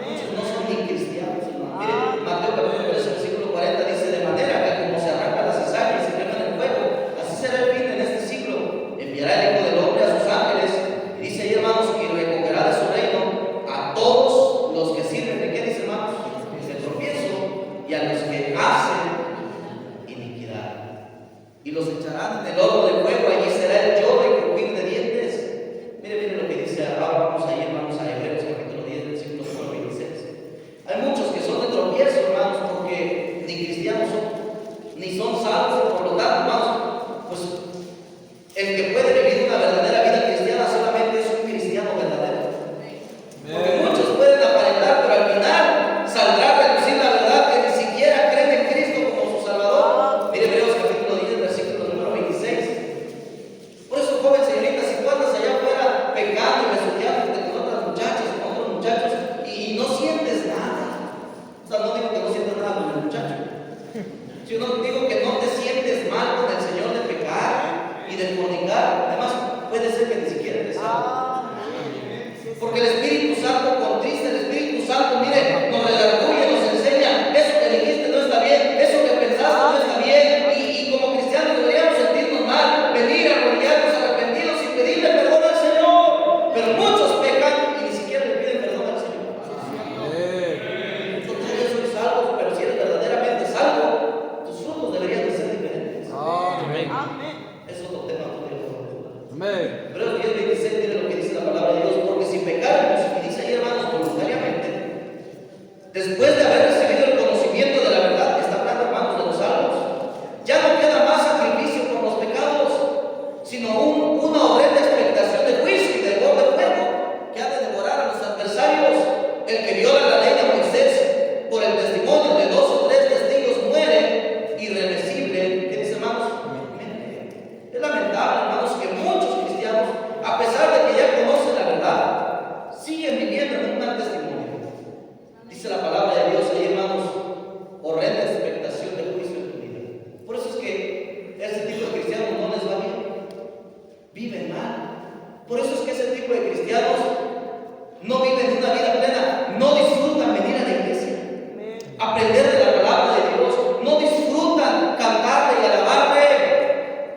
A: Muchos no son ni cristianos, hermano. Miren, Mateo capítulo 3, versículo 40 dice, de manera que como se arrancan las cizañas y se queman en el fuego, así será el fin en este siglo. Enviará el Hijo del Hombre a sus ángeles, y dice ahí, hermanos, y recogerá de su reino a todos los que sirven. ¿De qué dice, hermanos? De tropiezo, y a los que hacen iniquidad. Y los echarán en el horno de fuego, allí será el lloro y crujir de dientes. Mire lo que dice, ahora vamos a Hebreos capítulo 10, versículos 1 al 26. Hay muchos que son de tropiezo, hermanos, porque ni cristianos son, ni son salvos, por lo tanto, hermanos, pues el que puede vivir una verdadera vida cristiana solamente es un cristiano verdadero. Porque muchos pueden aparentar, pero al final saldrá a relucir la verdad que ni siquiera creen en Cristo como su Salvador. Mire Hebreos capítulo 10, versículo número 26. Por eso, joven señorita, si tú andas allá afuera pecando y besuqueándote con otras muchachas, con otros muchachos, y no sientes nada, o sea, no digo que no sientas nada con el muchacho, sino digo que no te sientes mal con el Señor de pecar y de fornicar. Además, puede ser que ni siquiera te salga. Porque el Espíritu Santo contrista, el Espíritu Santo, mire, nos redarguye, nos enseña, eso que dijiste no está bien, eso que pensaste no está bien, y como cristianos deberíamos sentirnos mal, venir a arrodillarnos arrepentidos y pedirle perdón al Señor. Pero muchos pecan y ni siquiera le piden perdón al Señor. Total, ya soy salvo, pero si eres verdaderamente salvo, tus frutos deberían de ser diferentes.
B: Amén.
A: Es otro tema, no te lo
B: Amén.
A: Hebreos 10, 26, mire lo que dice la palabra de Dios, porque si pecáramos, y dice ahí, hermanos, voluntariamente, después de haber recibido el conocimiento de la verdad, que está hablando, hermanos, de los salvos, ya no queda más sacrificio por los pecados, sino una horrenda expectación de juicio y de horno de fuego que ha de devorar a los adversarios. El que viola la ley de Moisés por el testimonio de 2 o 3 testigos muere irreversible. ¿Qué dice, hermanos? Es lamentable, hermanos, que muchos cristianos, a pesar de que ya conocen la verdad, siguen viviendo en un mal testimonio. Dice la palabra de Dios ahí, hermanos, horrenda expectación de juicio en tu vida. Por eso es que ese tipo de cristianos no les va bien, viven mal. Por eso es que ese tipo de cristianos no viven una vida plena, no disfrutan venir a la iglesia, aprender de la palabra de Dios, no disfrutan cantarle y alabarle,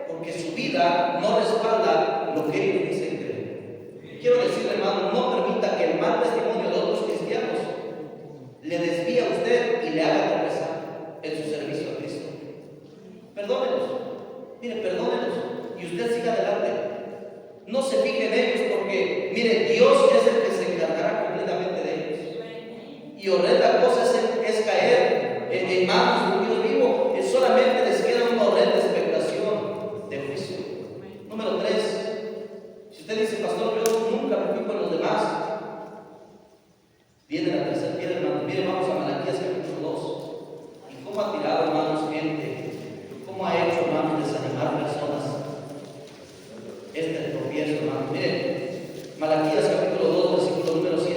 A: porque su vida no respalda lo que ellos dicen creer. Quiero decirle, hermano, no permita que el mal testimonio de otros cristianos le desvíe a usted y le haga tropezar en su servicio a Cristo. Perdónenos, mire, perdónenos y usted siga adelante. No se fije en ellos, porque mire, Dios es el que se encargará completamente de ellos. Y horrenda cosa es caer en manos de un Dios vivo. Solamente les queda una horrenda expectación de juicio. Número 3. Si usted dice, pastor, yo nunca me fijo en los demás, viene la tercera piedra, hermanos. Mire, vamos a Malaquías capítulo 2. Y cómo ha tirado, hermanos, gente, cómo ha hecho, hermanos, desanimar personas este tropiezo, hermanos. Miren, Malaquías capítulo 2, versículo número 7.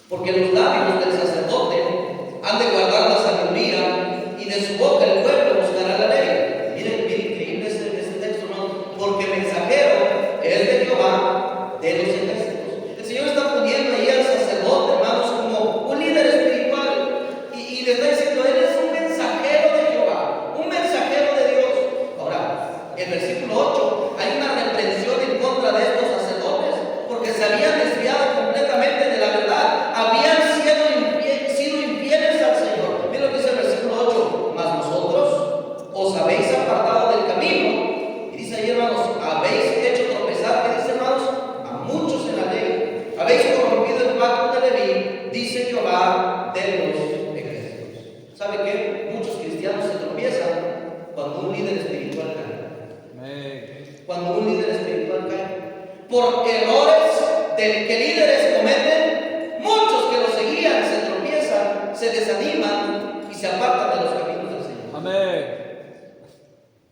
A: Porque los labios del sacerdote han de guardar la sabiduría, y de su boca el pueblo buscará la ley. Miren, increíble este texto, ¿no? Porque mensajero es de Jehová de los ejércitos. El Señor está poniendo ahí al sacerdote, hermanos, como un líder espiritual, y le está diciendo, él es un mensajero de Jehová, un mensajero de Dios. Ahora, el versículo 8, hay una reprensión en contra de estos sacerdotes, porque se habían desviado completamente de la verdad, habían sido infieles al Señor. Miren lo que dice el versículo 8, mas vosotros os habéis apartado del camino, y dice ahí, hermanos, habéis hecho tropezar, ¿qué dice, hermanos? A muchos en la ley, habéis corrompido el pacto de Leví, dice Jehová de los ejércitos. ¿Sabe qué? Muchos cristianos se tropiezan cuando un líder espiritual cae.
B: Amén.
A: Cuando un líder espiritual cae. Por errores que líderes cometen, muchos que los seguían se tropiezan, se desaniman y se apartan de los caminos del Señor.
B: Amén.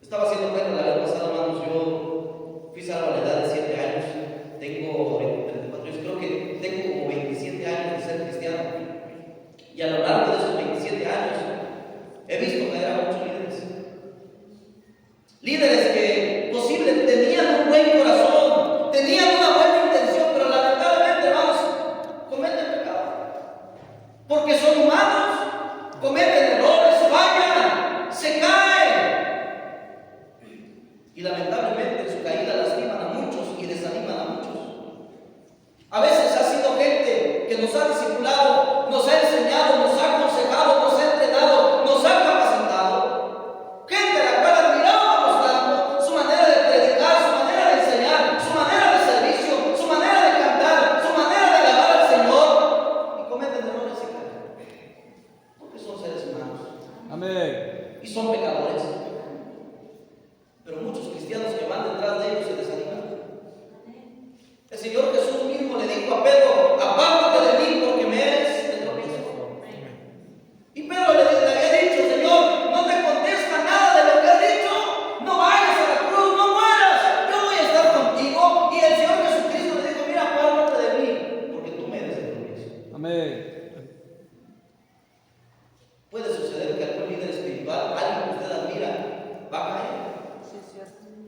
A: Estaba haciendo cuenta la vez pasada, hermanos. Yo fui salvo a la edad de 7 años. Tengo 34 años, creo que tengo como 27 años de ser cristiano. Y a lo largo de esos 27 años he visto caer a muchos líderes. Líderes que posiblemente tenían un buen corazón, tenían una buena intención, pero lamentablemente, hermanos, cometen pecado. Porque son humanos, cometen errores, fallan, se caen. Y lamentablemente en su caída lastiman a muchos y desaniman a muchos. A veces ha sido gente que nos ha discipulado, nos ha enseñado, nos ha aconsejado, nos ha entrenado, nos ha capacitado. Gente a la cual admirábamos tanto, su manera de predicar, su manera de enseñar, su manera de servicio, su manera de cantar, su manera de alabar al Señor. Y cometen errores y caen. Porque son seres humanos.
B: Amén.
A: Y son pecadores. Pero muchos cristianos que van detrás de ellos se desaniman. El Señor Jesús mismo le dijo a Pedro: apártate de mí porque me eres de tropiezo. Y Pedro le había dicho: Señor, no te contesta nada de lo que has dicho, no vayas a la cruz, no mueras, yo voy a estar contigo. Y el Señor Jesucristo le dijo: mira, apártate de mí porque tú me eres de tropiezo.
B: Amén.
A: Puede suceder que algún líder espiritual, alguien que usted admira, va a caer.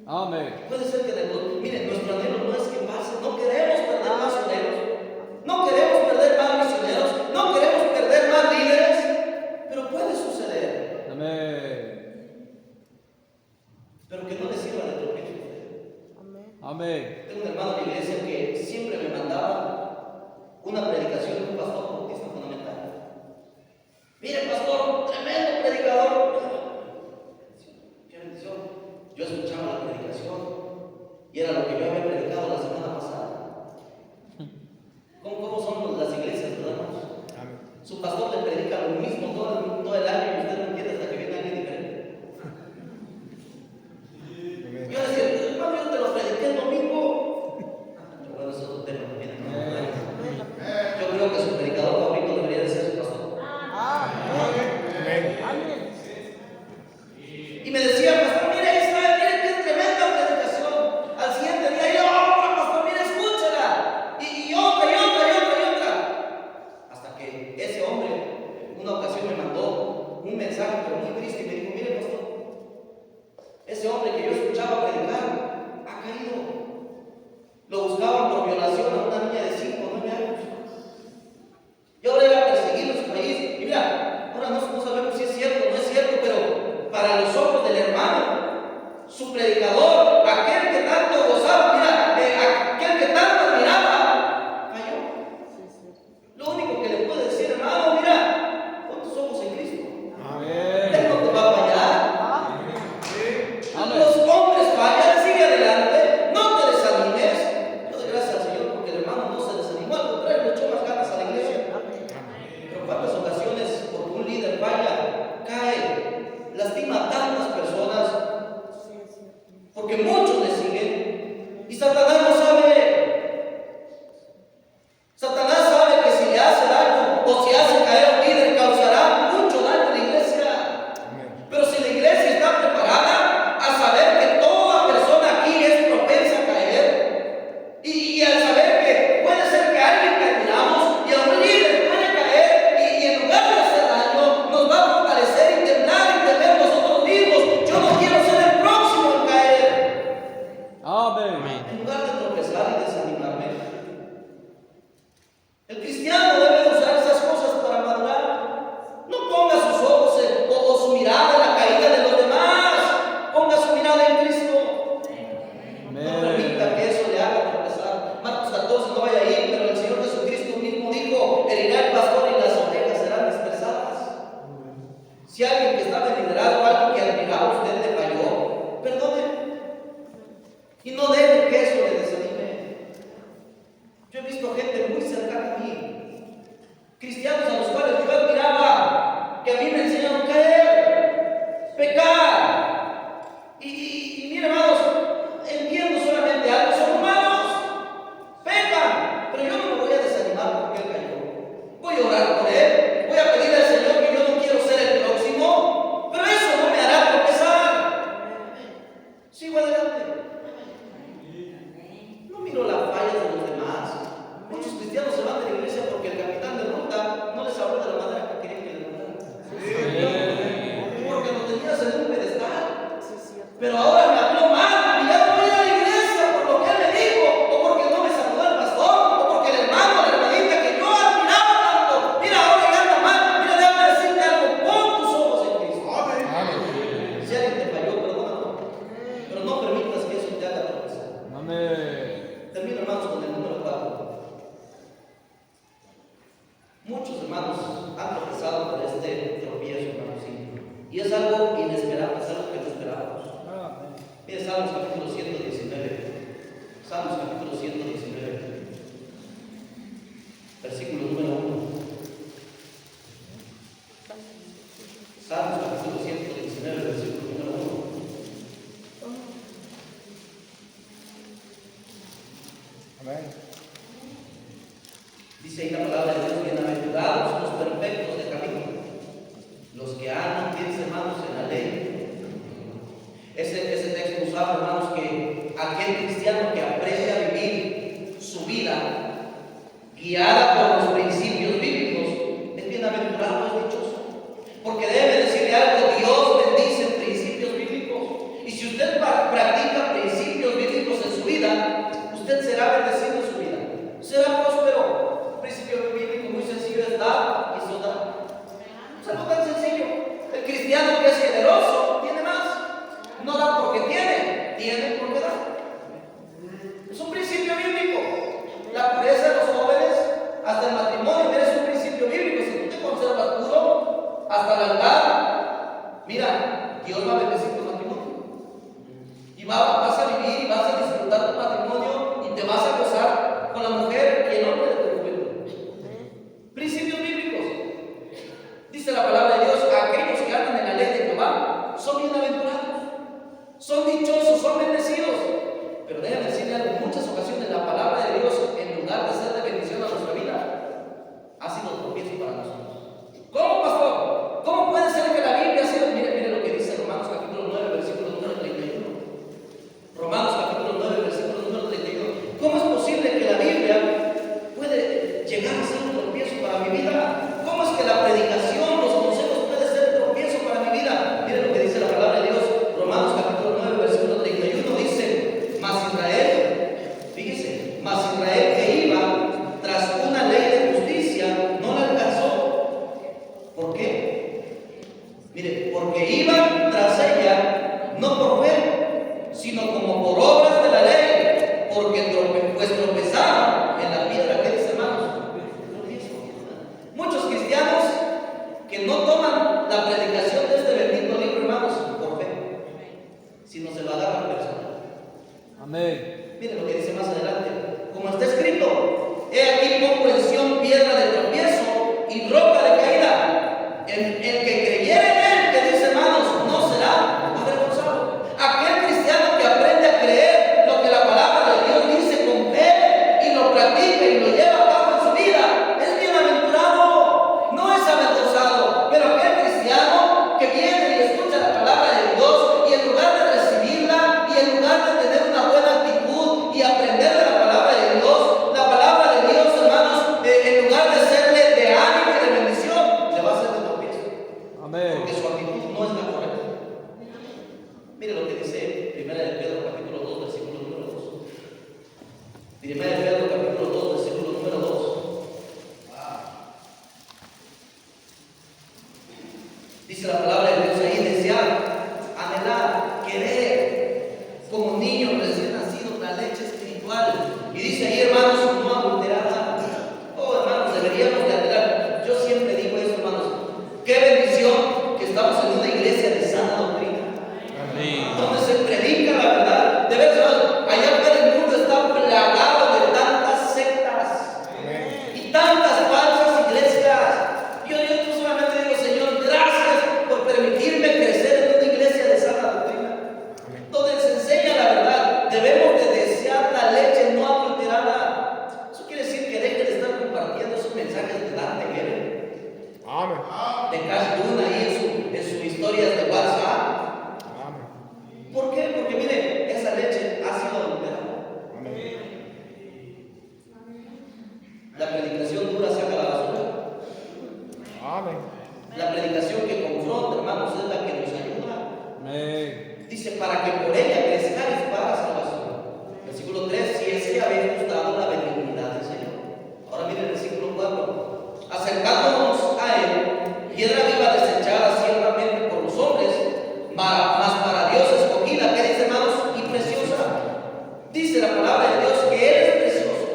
B: Amén.
A: Puede ser que miren, nuestro anhelo no es que pase, no queremos perder más misioneros, no queremos perder más misioneros, no queremos perder más líderes, pero puede suceder.
B: Amén.
A: Pero que no le sirva de tropiezo.
B: Amén.
A: Tengo un hermano en la iglesia que siempre me mandaba una predicación de un pastor bautista fundamental. Mire, pastor, tremendo predicador. Qué bendición. Yo escuchaba la predicación y era lo que yo había predicado la semana pasada. ¿Cómo son las iglesias, verdad, hermanos? Su pastor le predica lo mismo todo el año y usted no entiende hasta que viene alguien diferente. Yo decía: hermano, yo te lo prediqué el domingo. Bueno, eso es otro tema también. Yo creo que su predicador favorito debería de ser su pastor. Y me decía: pastor, mire, ahí está, mire qué tremenda predicación. Al siguiente día yo: pastor, mire, escúchela. Y otra. Hasta que ese hombre, en una ocasión, me mandó un mensaje, pero muy triste, y me dijo: mire, pastor, ese hombre que yo escuchaba predicar ha caído. Lo buscaban por violación a una niña de 5 o 9 años. Y ahora iba a perseguirlo en su país. Y mira, ahora no sabemos si es cierto o no es cierto, pero para los ojos del hermano, su predicador, aquel que tanto gozaba, aquel que tanto admiraba, cayó. Lo único que le puede decir: hermano, mira, pon tus ojos en Cristo.
B: Amén.
A: Él no te va a fallar.
B: Amén.
A: Los hombres fallan, sigue adelante, no te desanimes. Yo doy gracias al Señor porque el hermano no se desanimó, al contrario, le echó más ganas a la iglesia. Pero cuántas ocasiones, porque un líder falla, cae, lastima a tantas personas, porque muchos le siguen. Y Satanás no sabe. Satanás sabe que si le hace daño o si hace caer a un líder, causará mucho daño a la iglesia. Pero si la iglesia está preparada a saber que toda persona aquí es propensa a caer, y al saber que puede ser que alguien que admiramos y a un líder puede caer, y en lugar de hacer daño, nos va a fortalecer y temblar y temer nosotros mismos. Yo no quiero ser el próximo en caer.
B: Amén.
A: En lugar de tropezar y desanimarme, el cristiano debe usar esas cosas para madurar. No ponga sus ojos o su mirada en la caída de los demás. Ponga su mirada en Cristo. No permita que eso le haga tropezar. Marcos 14, no vaya ahí, pero el Señor Jesucristo mismo dijo: herirá el pastor y las ovejas serán dispersadas. Si alguien que estaba en liderazgo, alguien que admiraba, usted le falló, perdone. Y no deje que eso le desanime. Yo he visto gente muy cercana a mí cristianos a los cuales yo admiraba, que a mí me enseñaron a caer, pecar. Y mire, hermanos, entiendo solamente algo, son humanos, pecan, pero yo no me voy a desanimar porque él cayó. Voy a orar por él, voy a pedirle al Señor que yo no quiero ser el próximo, pero eso no me hará tropezar. Sigo adelante. No miro las fallas de los demás. Muchos cristianos se van de la iglesia porque el capitán de ruta no les habló de la manera que querían que les hablara. Porque lo tenías en un pedestal. Pero ahora me habló mal y ya no voy a la iglesia por lo que él me dijo, o porque no me saludó el pastor, o porque el hermano, la hermanita que yo admiraba tanto, mira, ahora ya anda mal. Mira, déjame decirte algo, pon tus ojos en Cristo. Si alguien te falló, perdónalo, pero no permitas que eso te haga tropezar.
B: Amén.
A: Termino, hermanos, con el número 4. Muchos hermanos han tropezado por este tropiezo, hermanos, y es algo inesperado, es algo que no esperábamos. Mire, Salmos capítulo 119. Salmos capítulo 119. Versículo número 1. Salmos capítulo 119, versículo número 1.
B: Amén.
A: Dice ahí la palabra de Dios: bienaventurados los perfectos de camino, los que andan fieles, hermanos, en la ley. Ese texto nos habla, hermanos, que aquel cristiano que aprende a vivir su vida guiada por los principios bíblicos es bienaventurado, es dichoso, porque debe decirle algo: Dios bendice principios bíblicos, y si usted practica principios bíblicos en su vida, usted será bendecido en su vida, será próspero. Un principio bíblico muy sencillo es dar y soldar. Es algo tan sencillo. El cristiano que es generoso tiene más. No da porque tiene porque da. Es un principio bíblico. La pureza de los jóvenes hasta el matrimonio, mira, es un principio bíblico. Si tú te conservas puro hasta el altar, mira, Dios va a bendecir tu matrimonio. Y vas a vivir y vas a disfrutar tu matrimonio y te vas a gozar con la mujer y el hombre de tu juventud. Principios bíblicos. Dice la palabra de Dios: aquellos que andan en la ley de Jehová son bienaventurados, son dichosos, son bendecidos. Pero déjame decirle algo: en muchas ocasiones la palabra de Dios, en lugar de ser de bendición a nuestra vida, ha sido tropiezo para nosotros. ¿Cómo, pastor? ¿Cómo puede ser que la Biblia ha sido? Mire lo que dice Romanos capítulo 9, versículo número 31. Romanos capítulo 9, versículo número 31. ¿Cómo es posible que la Biblia puede llegar a ser un tropiezo para mi vida? ¿Cómo es que la predicación, los consejos puede ser tropiezo para mi vida? Mire lo que dice la palabra de Dios. Romanos capítulo 9, versículo 31 dice: mas Israel, fíjese, mas Israel que iba tras una ley de justicia no la alcanzó. ¿Por qué? Mire, porque iban tras ella no por fe, sino como por obras de la ley, porque pues tropezaron en la piedra. ¿Qué dice, hermanos? de Cash Duna ahí en su historias de WhatsApp. ¿Por qué? Porque mire, esa leche ha sido adulterada. La predicación dura saca la basura. La predicación que confronta, hermanos, es la que nos ayuda.
B: Amén.
A: Dice, para que por ella crezcáis para salvación. Versículo 3, si es que habéis gustado la benignidad del Señor. Ahora mire el versículo 4. Acercándonos a Él, piedra viva desechada ciertamente por los hombres, mas para Dios escogida, ¿qué dice, hermanos? Y preciosa. Dice la palabra de Dios que Él es precioso.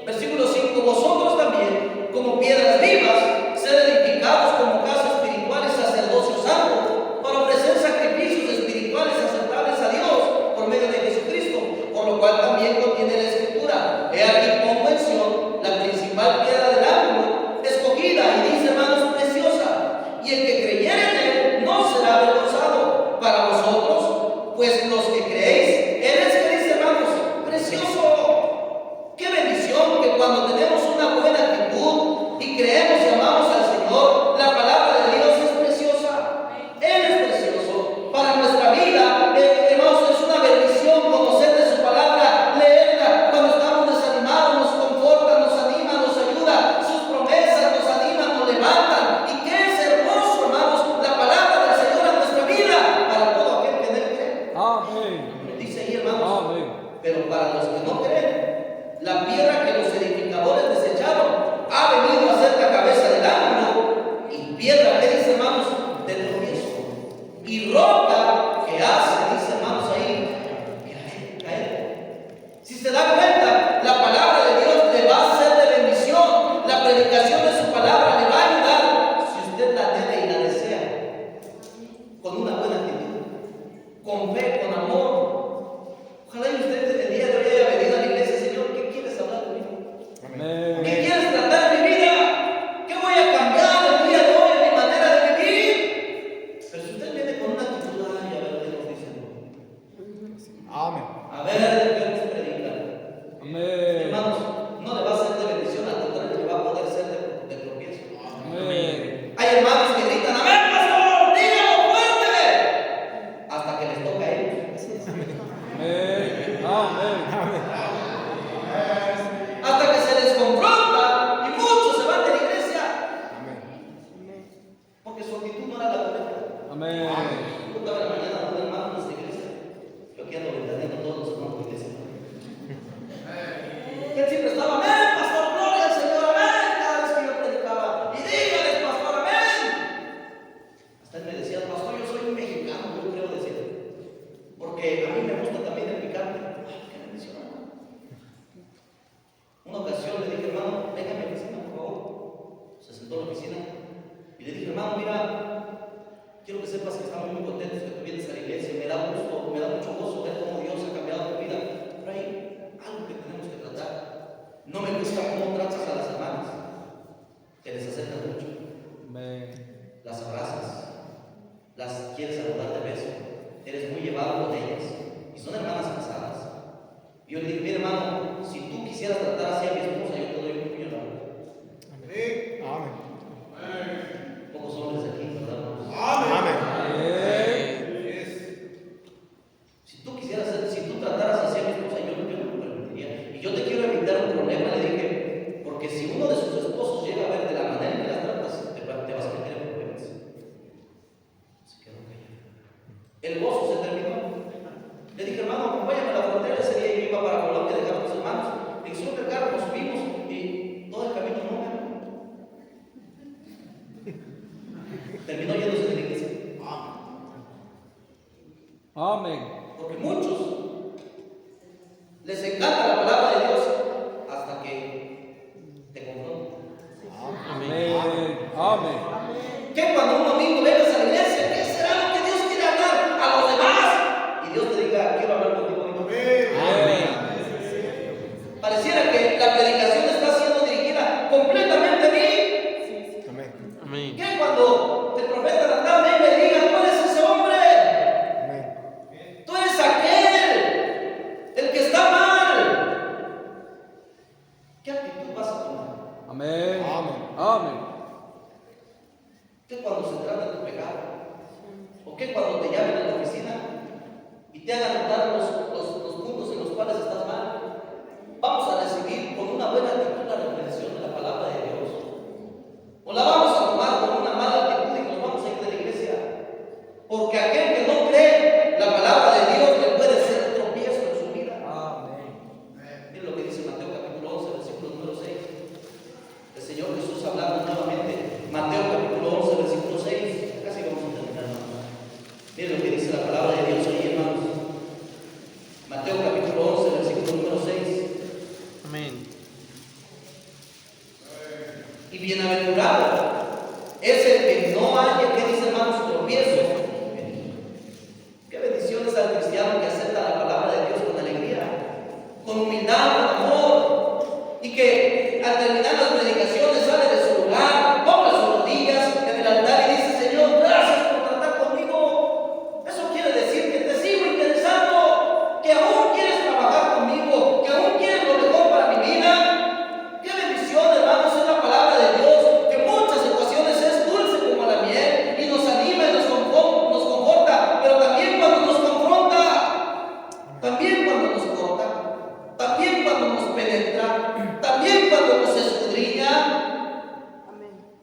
A: Versículo 5, vosotros también, como piedras vivas, sed edificados como casa espiritual y sacerdocio santo, para ofrecer sacrificios espirituales aceptables a Dios por medio de Jesucristo, por lo cual también contiene la Escritura. He aquí pongo en Sión la principal piedra del ángulo, escogida, y dice, hermanos, preciosa, y el que creyere en Él no será avergonzado. Para vosotros, pues los que creéis, Él es, que dice, hermanos, precioso. Qué bendición que cuando tenemos una buena actitud y creemos y amamos al Señor, la palabra de Dios es preciosa. Él es precioso para nuestra vida. Hermanos, es una bendición conocer de su palabra, leerla cuando estamos desanimados, nos conforta, nos anima, nos ayuda. Sus promesas nos animan, nos levantan. Y qué es hermoso, hermanos, la palabra del Señor en nuestra vida para todo aquel que en Él cree.
B: Amén.
A: Dice ahí, hermanos,
B: Amén.
A: pero para los que no creen, la piedra que los edificadores desecharon ha venido a ser la cabeza del ángulo y piedra, ¿qué dice, hermanos? De tropiezo. Y roca que hace, dice, hermanos, ahí, caer. Si se da cuenta, la palabra de Dios le va a ser de bendición. La predicación de su palabra le va a ayudar si usted la debe y la desea. Con una buena actitud, con fe, con amor. Ojalá y usted el día de hoy haya venido a la iglesia. Señor, ¿qué quieres hablar conmigo?
B: Amén.
A: ¿Qué quieres tratar en mi vida? ¿Qué voy a cambiar el día de hoy en mi manera de vivir? Pero si usted viene con una actitud, ay, a ver qué nos dice, a ver qué nos predica.
B: Amén.
A: Hermanos, no le va a ser de bendición, al contrario, le va a poder ser de tropiezo.
B: Amén.
A: Hay hermanos que gritan, amén, pastor, dígalo fuerte, hasta que les toca a ellos.
B: Amén. Amén.
A: Hasta que se les confronta y muchos se van de la iglesia porque su actitud no era la correcta.
B: Amén.
A: Yo estaba en la mañana con un hermano en nuestra iglesia. Yo aquí ando ventaneando a todos los hermanos de la iglesia. Y él siempre estaba, amén, pastor, gloria al Señor, amén, cada vez que yo predicaba. Y dígales, pastor, amén. Hasta él me decía, pastor, yo soy un mexicano, yo creo decir, porque a mí me gusta también el picante. Ay, qué bendición. Una ocasión le dije, hermano, venga a mi oficina, por favor. Se sentó en la oficina y le dije, hermano, mira, quiero que sepas que estamos muy contentos que tú vienes a la iglesia. Me da gusto, me da mucho gozo ver cómo Dios ha cambiado tu vida. Pero hay algo que tenemos que tratar. No me gusta cómo tratas a las hermanas. Te les acercas mucho.
B: Amén.
A: Las abrazas. Las quieres saludar de beso. Eres muy llevado con ellas. Y son hermanas casadas. Y yo le dije, mira, hermano, si tú quisieras tratar así a mi esposa, yo te doy un puño en la boca. Pocos hombres aquí, ¿verdad? Si tú trataras así a mi esposa, yo no lo permitiría. Y yo te quiero evitar un problema, le dije, porque si uno de sus esposos llega a ver de la manera en que la tratas, te vas a meter en problemas. Se quedó callado. El gozo se terminó. Le dije, hermano, acompáñame a la frontera. Ese día yo iba para Colombia, dejaba a los hermanos. Le dije, sube el carro, nos subimos y todo el camino no me. Terminó yéndose de la iglesia.
B: Amén.
A: Porque muchos les encanta la palabra de Dios hasta que te confrontan.
B: Amén. Amén.
A: Que cuando un domingo vengas a la iglesia, ¿qué será lo que Dios quiere hablar a los demás? Y Dios te diga, quiero hablar contigo hoy.
B: Amén.
A: Pareciera que la predicación está siendo dirigida completamente a mí.
B: Amén.
A: Que cuando el profeta Natán venga y diga, tú eres ese hombre, tú eres aquel, el que está mal. ¿Qué actitud vas a tomar?
B: Amén. Amén.
A: Que cuando Y bienaventurado es el que no haya, ¿qué dice, hermanos? Tropiezo. Qué bendición es al cristiano que acepta la palabra de Dios con alegría, con humildad, con amor, y que al terminar las predicaciones sale de su lugar, dobla sus rodillas en el altar y dice: Señor, gracias por tratar conmigo. Eso quiere decir que te sigo interesando, que aún quieres trabajar conmigo, que aún quieres lo mejor para mi vida. Qué bendición, hermanos, es la palabra de Dios, que en muchas ocasiones es dulce como la miel y nos anima y nos conforta, pero también cuando nos confronta, también cuando nos corta, también cuando nos penetra, también cuando nos escudriña.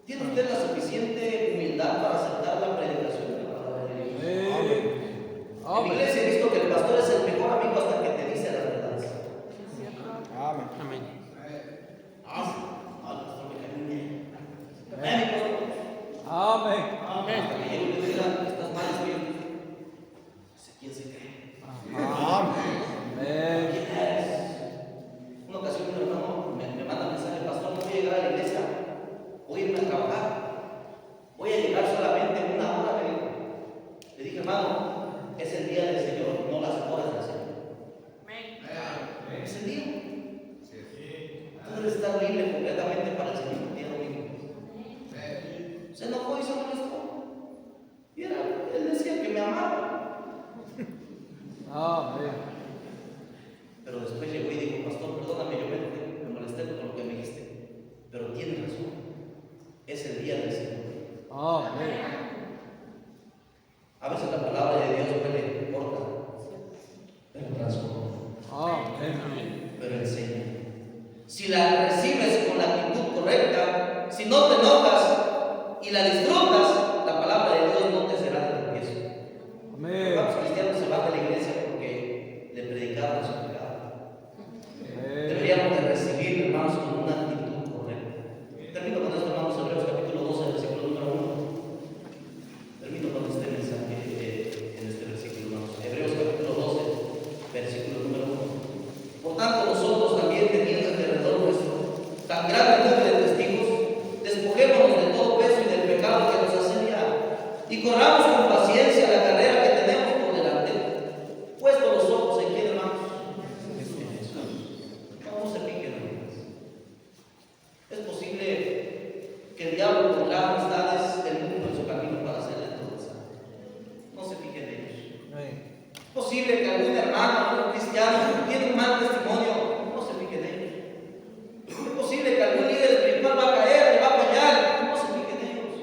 A: ¿Tiene usted la suficiente humildad para aceptar la predicación de la palabra de Dios? En mi iglesia he visto que el pastor es el mejor amigo hasta que te dice las verdades.
B: Amén. Amén. Amén.
A: Hasta que llegue y diga: estás mal, espíritu. ¿Quién se cree?
B: Amén.
A: ¿Quién eres? Una ocasión un hermano me manda mensaje: pastor, no voy a llegar a la iglesia, voy a irme a trabajar, voy a llegar solamente en una hora, me dijo. Le dije: hermano, es el día del Señor, no las horas del Señor. Es el día. Tú debes estar libre completamente para el Señor el día domingo. Se enojó y se molestó. Y él decía que me amaba.
B: Amén.
A: Pero después llegó y dijo: pastor, perdóname, yo me molesté con lo que me dijiste, pero tienes razón, es el día del Señor.
B: Amén.
A: A veces la palabra de Dios duele, corta, pero transforma,
B: Amén.
A: pero enseña. Si la recibes con la actitud correcta, si no te enojas y la disfrutas, la palabra de Dios no te será de tropiezo.
B: Amén.
A: Los cristianos se van de la iglesia porque le predicaron su pecado. Deberíamos de recibir, hermanos, con una actitud correcta. Termino con esto, hermanos. Hebreos capítulo 12, versículo número 1. Termino con este mensaje en este versículo, hermanos. Hebreos capítulo 12, versículo número 1. Por tanto, nosotros también, teniendo alrededor nuestro tan grande número de testigos, despojémonos de todo peso y del pecado que nos asedia, y corramos con paciencia la carrera que tenemos por delante, puesto los ojos en quién, hermanos. No se piquen, hermanos. Es posible que el diablo pondrá amistades del mundo en su camino para hacerle tropezar. No se piquen de ellos. Es posible que algún hermano, algún cristiano tiene un mal testimonio. No se piquen de ellos. Es posible que algún líder espiritual va a caer, le va a fallar. No se piquen de ellos.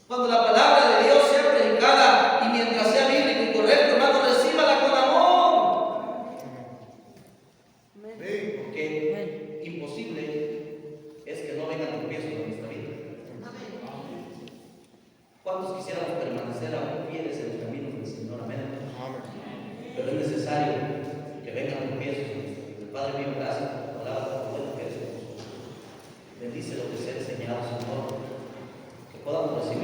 A: Cuando la palabra de Dios sea predicada y mientras sea bíblico y correcto, hermano, recíbala con amor. Porque imposible es que no vengan tropiezos en nuestra vida. ¿Cuántos quisiéramos permanecer aún fieles en los caminos del Señor? Amén. Pero es necesario que vengan tropiezos en nuestra vida. Padre mío, gracias por tu palabra, por lo bueno que eres con nosotros. Bendice lo que sea enseñado, Señor, que podamos recibir